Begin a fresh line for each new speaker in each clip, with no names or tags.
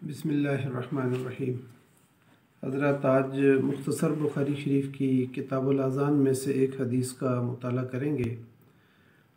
بسم اللہ الرحمن الرحیم۔ حضرات آج مختصر بخاری شریف کی کتاب الاذان میں سے ایک حدیث کا مطالعہ کریں گے،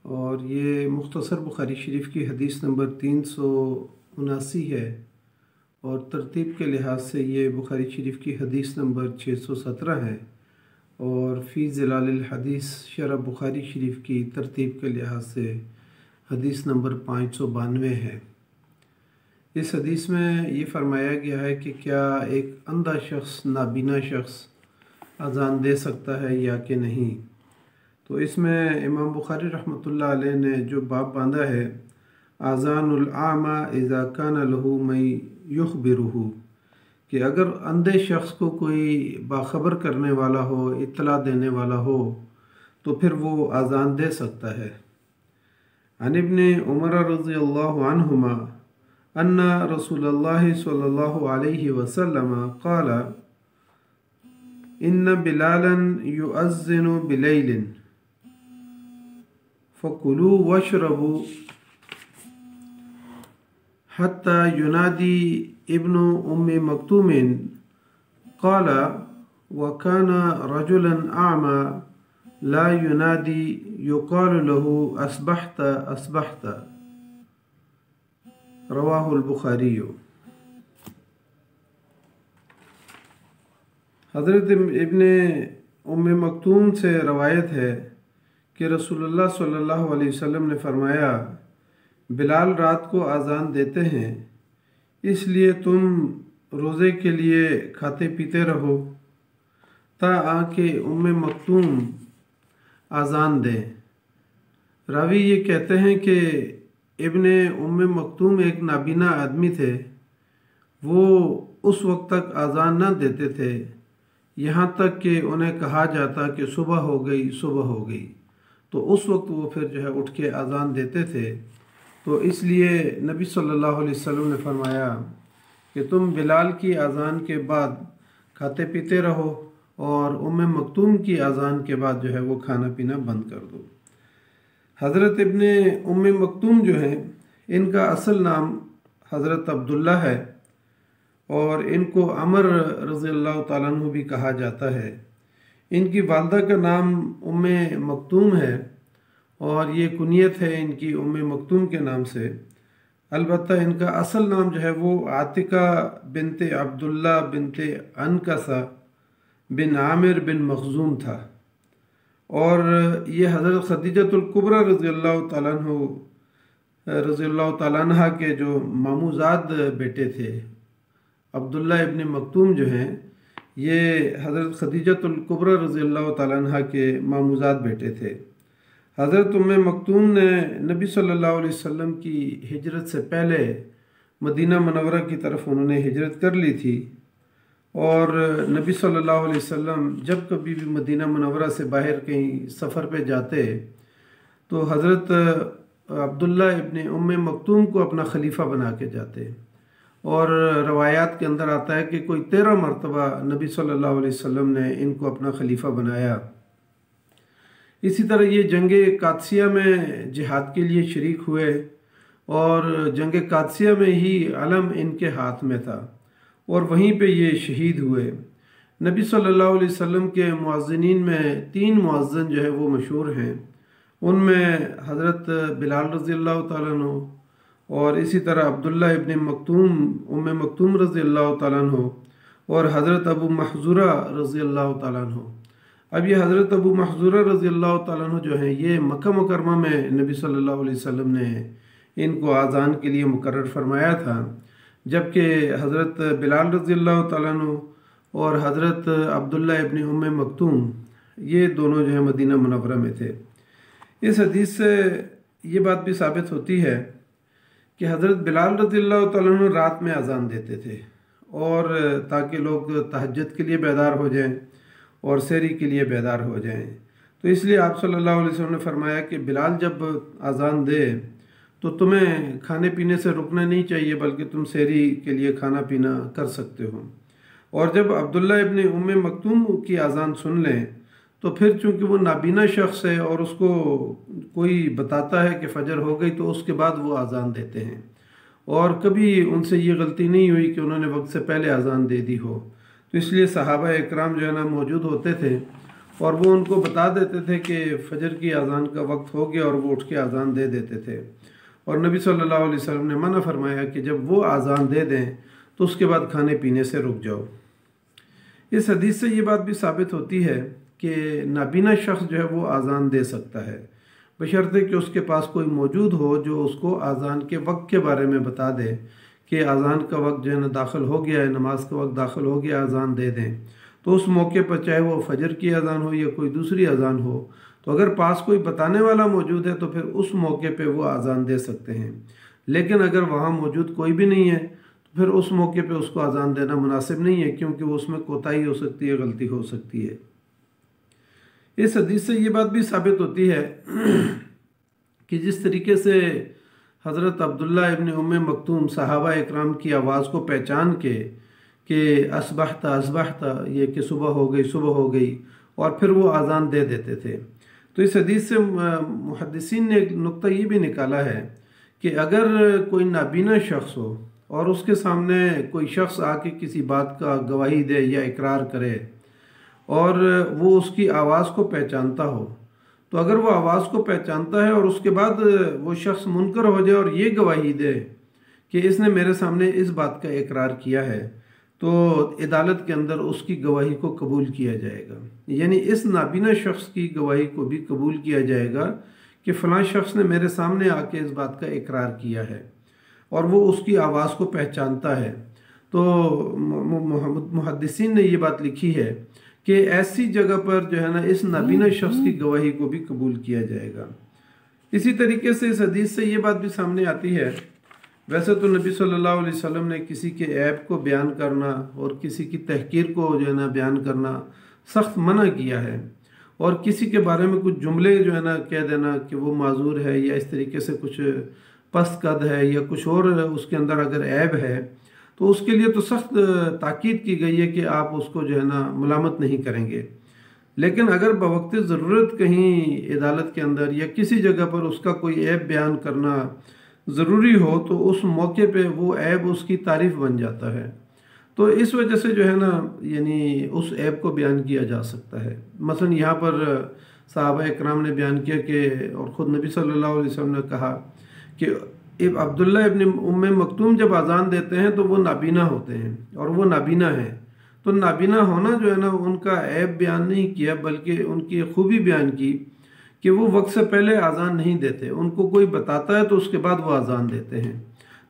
اور یہ مختصر بخاری شریف کی حدیث نمبر 379 ہے، اور ترتیب کے لحاظ سے یہ بخاری شریف کی حدیث نمبر 617 ہے، اور فی ظلال الحدیث شرح بخاری شریف کی ترتیب کے لحاظ سے حدیث نمبر 592 ہے۔ اس حدیث میں یہ فرمایا گیا ہے کہ کیا ایک اندھا شخص، نابینا شخص اذان دے سکتا ہے یا کہ نہیں۔ تو اس میں امام بخاری رحمۃ اللہ علیہ نے جو باب باندھا ہے، اذان الاعمی اذا کان لہ من یخبرہ، کہ اگر اندھے شخص کو کوئی باخبر کرنے والا ہو، اطلاع دینے والا ہو، تو پھر وہ اذان دے سکتا ہے۔ عن ابن عمر رضی اللہ عنہما ان رسول اللہ صلی اللہ علیہ وسلم قال ان بلالا یؤذن بلیل فکلوا واشربوا حتى ینادی ابن ام مکتوم قال وكان رجلا اعمى لا ینادی یقال له اصبحت اصبحت، رواہ البخاری۔ حضرت ابن ام مکتوم سے روایت ہے کہ رسول اللہ صلی اللہ علیہ وسلم نے فرمایا، بلال رات کو اذان دیتے ہیں، اس لیے تم روزے کے لیے کھاتے پیتے رہو تاکہ ام مکتوم اذان دیں۔ راوی یہ کہتے ہیں کہ ابن ام مکتوم ایک نابینا آدمی تھے، وہ اس وقت تک اذان نہ دیتے تھے یہاں تک کہ انہیں کہا جاتا کہ صبح ہو گئی، صبح ہو گئی، تو اس وقت وہ پھر جو ہے اٹھ کے اذان دیتے تھے۔ تو اس لیے نبی صلی اللہ علیہ وسلم نے فرمایا کہ تم بلال کی اذان کے بعد کھاتے پیتے رہو، اور ام مکتوم کی اذان کے بعد جو ہے وہ کھانا پینا بند کر دو۔ حضرت ابن ام مکتوم جو ہیں، ان کا اصل نام حضرت عبداللہ ہے، اور ان کو عمر رضی اللہ تعالیٰ عنہ بھی کہا جاتا ہے۔ ان کی والدہ کا نام ام مکتوم ہے، اور یہ کنیت ہے ان کی ام مکتوم کے نام سے۔ البتہ ان کا اصل نام جو ہے وہ عاتقہ بنت عبداللہ بنت عنقسہ بن عامر بن مخزوم تھا، اور یہ حضرت خدیجۃ الکبریٰ رضی اللہ تعالیٰ عنہ کے جو ماموزاد بیٹے تھے۔ عبداللہ ابن مکتوم جو ہیں، یہ حضرت خدیجۃ الکبریٰ رضی اللہ تعالیٰ عنہ کے ماموزاد بیٹے تھے۔ حضرت ام مکتوم نے نبی صلی اللہ علیہ وسلم کی ہجرت سے پہلے مدینہ منورہ کی طرف انہوں نے ہجرت کر لی تھی، اور نبی صلی اللہ علیہ وسلم جب کبھی بھی مدینہ منورہ سے باہر کہیں سفر پہ جاتے تو حضرت عبداللہ ابن ام مکتوم کو اپنا خلیفہ بنا کے جاتے، اور روایات کے اندر آتا ہے کہ کوئی 13 مرتبہ نبی صلی اللہ علیہ وسلم نے ان کو اپنا خلیفہ بنایا۔ اسی طرح یہ جنگ قادسیہ میں جہاد کے لیے شریک ہوئے، اور جنگ قادسیہ میں ہی علم ان کے ہاتھ میں تھا، اور وہیں پہ یہ شہید ہوئے۔ نبی صلی اللہ علیہ وسلم کے مؤذنین میں 3 مؤذن جو ہے وہ مشہور ہیں، ان میں حضرت بلال رضی اللہ تعالیٰ عنہ، اور اسی طرح عبداللہ ابن مکتوم ام مکتوم رضی اللہ تعالیٰ عنہ، اور حضرت ابو محذورہ رضی اللہ تعالیٰ عنہ۔ اب یہ حضرت ابو محذورہ رضی اللہ تعالیٰ عنہ جو ہیں، یہ مکہ مکرمہ میں نبی صلی اللہ علیہ وسلم نے ان کو اذان کے لیے مقرر فرمایا تھا، جبکہ حضرت بلال رضی اللہ تعالیٰ عنہ اور حضرت عبداللہ ابن ام مکتوم یہ دونوں جو ہیں مدینہ منورہ میں تھے۔ اس حدیث سے یہ بات بھی ثابت ہوتی ہے کہ حضرت بلال رضی اللہ تعالیٰ عنہ رات میں اذان دیتے تھے، اور تاکہ لوگ تہجد کے لیے بیدار ہو جائیں اور سحری کے لیے بیدار ہو جائیں، تو اس لیے آپ صلی اللہ علیہ وسلم نے فرمایا کہ بلال جب اذان دے تو تمہیں کھانے پینے سے رکنا نہیں چاہیے، بلکہ تم سحری کے لیے کھانا پینا کر سکتے ہو۔ اور جب عبداللہ ابن ام مکتوم کی اذان سن لیں تو پھر چونکہ وہ نابینا شخص ہے اور اس کو کوئی بتاتا ہے کہ فجر ہو گئی تو اس کے بعد وہ اذان دیتے ہیں، اور کبھی ان سے یہ غلطی نہیں ہوئی کہ انہوں نے وقت سے پہلے اذان دے دی ہو۔ تو اس لیے صحابہ اکرام جو ہے نا موجود ہوتے تھے اور وہ ان کو بتا دیتے تھے کہ فجر کی اذان کا وقت ہو گیا، اور وہ اٹھ کے اذان دے دیتے تھے۔ اور نبی صلی اللہ علیہ وسلم نے منع فرمایا کہ جب وہ اذان دے دیں تو اس کے بعد کھانے پینے سے رک جاؤ۔ اس حدیث سے یہ بات بھی ثابت ہوتی ہے کہ نابینا شخص جو ہے وہ اذان دے سکتا ہے، بشرطے کہ اس کے پاس کوئی موجود ہو جو اس کو اذان کے وقت کے بارے میں بتا دے کہ اذان کا وقت جو ہے نا داخل ہو گیا ہے، نماز کا وقت داخل ہو گیا، اذان دے دیں۔ تو اس موقع پر چاہے وہ فجر کی اذان ہو یا کوئی دوسری اذان ہو، تو اگر پاس کوئی بتانے والا موجود ہے تو پھر اس موقع پہ وہ اذان دے سکتے ہیں۔ لیکن اگر وہاں موجود کوئی بھی نہیں ہے تو پھر اس موقع پہ اس کو اذان دینا مناسب نہیں ہے، کیونکہ وہ اس میں کوتاہی ہو سکتی ہے، غلطی ہو سکتی ہے۔ اس حدیث سے یہ بات بھی ثابت ہوتی ہے کہ جس طریقے سے حضرت عبداللہ ابن ام مکتوم صحابہ اکرام کی آواز کو پہچان کے کہ اصبحت اصبحت، یہ کہ صبح ہو گئی صبح ہو گئی، اور پھر وہ اذان دے دیتے تھے۔ تو اس حدیث سے محدثین نے ایک نقطہ یہ بھی نکالا ہے کہ اگر کوئی نابینا شخص ہو اور اس کے سامنے کوئی شخص آ کے کسی بات کا گواہی دے یا اقرار کرے اور وہ اس کی آواز کو پہچانتا ہو، تو اگر وہ آواز کو پہچانتا ہے اور اس کے بعد وہ شخص منکر ہو جائے اور یہ گواہی دے کہ اس نے میرے سامنے اس بات کا اقرار کیا ہے، تو عدالت کے اندر اس کی گواہی کو قبول کیا جائے گا۔ یعنی اس نابینا شخص کی گواہی کو بھی قبول کیا جائے گا کہ فلاں شخص نے میرے سامنے آ کے اس بات کا اقرار کیا ہے اور وہ اس کی آواز کو پہچانتا ہے۔ تو محدثین نے یہ بات لکھی ہے کہ ایسی جگہ پر جو ہے نا اس نابینا شخص کی گواہی کو بھی قبول کیا جائے گا۔ اسی طریقے سے اس حدیث سے یہ بات بھی سامنے آتی ہے، ویسے تو نبی صلی اللہ علیہ وسلم نے کسی کے عیب کو بیان کرنا اور کسی کی تحقیر کو جو ہے نا بیان کرنا سخت منع کیا ہے، اور کسی کے بارے میں کچھ جملے جو ہے نا کہہ دینا کہ وہ معذور ہے یا اس طریقے سے کچھ پست قد ہے یا کچھ اور اس کے اندر اگر عیب ہے تو اس کے لیے تو سخت تاکید کی گئی ہے کہ آپ اس کو جو ہے نا ملامت نہیں کریں گے۔ لیکن اگر بوقت ضرورت کہیں عدالت کے اندر یا کسی جگہ پر اس کا کوئی عیب بیان کرنا ضروری ہو تو اس موقع پہ وہ عیب اس کی تعریف بن جاتا ہے، تو اس وجہ سے جو ہے نا یعنی اس عیب کو بیان کیا جا سکتا ہے۔ مثلا یہاں پر صحابہ اکرام نے بیان کیا کہ، اور خود نبی صلی اللہ علیہ وسلم نے کہا کہ عبداللہ ابن ام مکتوم جب اذان دیتے ہیں تو وہ نابینا ہوتے ہیں اور وہ نابینا ہیں، تو نابینا ہونا جو ہے نا ان کا عیب بیان نہیں کیا بلکہ ان کی خوبی بیان کی کہ وہ وقت سے پہلے اذان نہیں دیتے، ان کو کوئی بتاتا ہے تو اس کے بعد وہ اذان دیتے ہیں۔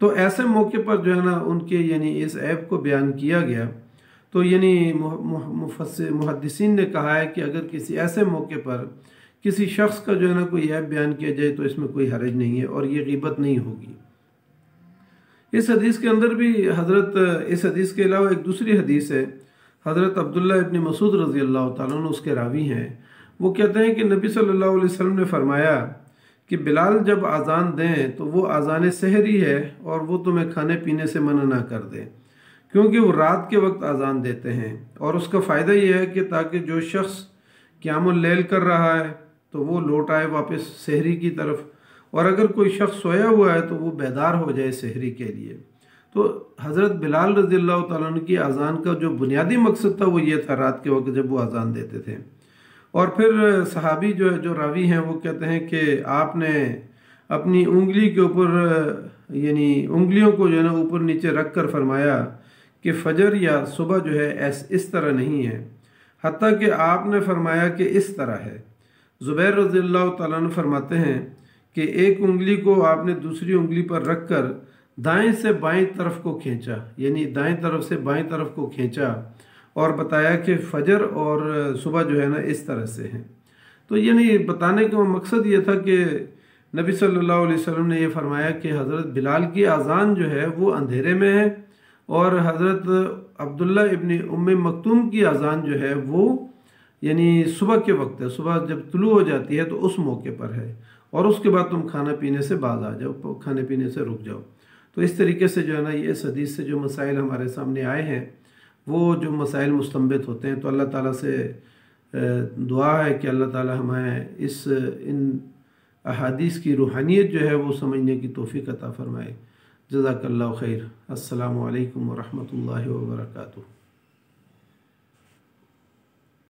تو ایسے موقع پر جو ہے نا ان کے یعنی اس عیب کو بیان کیا گیا۔ تو یعنی محدثین نے کہا ہے کہ اگر کسی ایسے موقع پر کسی شخص کا جو ہے نا کوئی عیب بیان کیا جائے تو اس میں کوئی حرج نہیں ہے اور یہ غیبت نہیں ہوگی۔ اس حدیث کے اندر بھی اس حدیث کے علاوہ ایک دوسری حدیث ہے، حضرت عبداللہ ابن مسعود رضی اللہ تعالیٰ عنہ اس کے راوی ہیں، وہ کہتے ہیں کہ نبی صلی اللہ علیہ وسلم نے فرمایا کہ بلال جب اذان دیں تو وہ اذان سحری ہے اور وہ تمہیں کھانے پینے سے منع نہ کر دیں، کیونکہ وہ رات کے وقت اذان دیتے ہیں، اور اس کا فائدہ یہ ہے کہ تاکہ جو شخص قیام اللیل کر رہا ہے تو وہ لوٹ آئے واپس سحری کی طرف، اور اگر کوئی شخص سویا ہوا ہے تو وہ بیدار ہو جائے سحری کے لیے۔ تو حضرت بلال رضی اللہ تعالیٰ عنہ کی اذان کا جو بنیادی مقصد تھا وہ یہ تھا رات کے وقت جب وہ اذان دیتے تھے۔ اور پھر صحابی جو راوی ہیں وہ کہتے ہیں کہ آپ نے اپنی انگلی کے اوپر یعنی انگلیوں کو جو ہے نا اوپر نیچے رکھ کر فرمایا کہ فجر یا صبح جو ہے اس طرح نہیں ہے، حتیٰ کہ آپ نے فرمایا کہ اس طرح ہے۔ زبیر رضی اللہ تعالیٰ عنہ فرماتے ہیں کہ ایک انگلی کو آپ نے دوسری انگلی پر رکھ کر دائیں سے بائیں طرف کو کھینچا، یعنی دائیں طرف سے بائیں طرف کو کھینچا، اور بتایا کہ فجر اور صبح جو ہے نا اس طرح سے ہیں۔ تو یعنی بتانے کا مقصد یہ تھا کہ نبی صلی اللہ علیہ وسلم نے یہ فرمایا کہ حضرت بلال کی اذان جو ہے وہ اندھیرے میں ہے، اور حضرت عبداللہ ابن ام مکتوم کی اذان جو ہے وہ یعنی صبح کے وقت ہے، صبح جب طلوع ہو جاتی ہے تو اس موقع پر ہے، اور اس کے بعد تم کھانا پینے سے باز آ جاؤ، کھانے پینے سے رک جاؤ۔ تو اس طریقے سے جو ہے نا یہ اس حدیث سے جو مسائل ہمارے سامنے آئے ہیں وہ جو مسائل مستنبط ہوتے ہیں، تو اللہ تعالیٰ سے دعا ہے کہ اللہ تعالیٰ ہمیں ان احادیث کی روحانیت جو ہے وہ سمجھنے کی توفیق عطا فرمائے۔ جزاک اللہ خیر۔ السلام علیکم ورحمۃ اللہ وبرکاتہ۔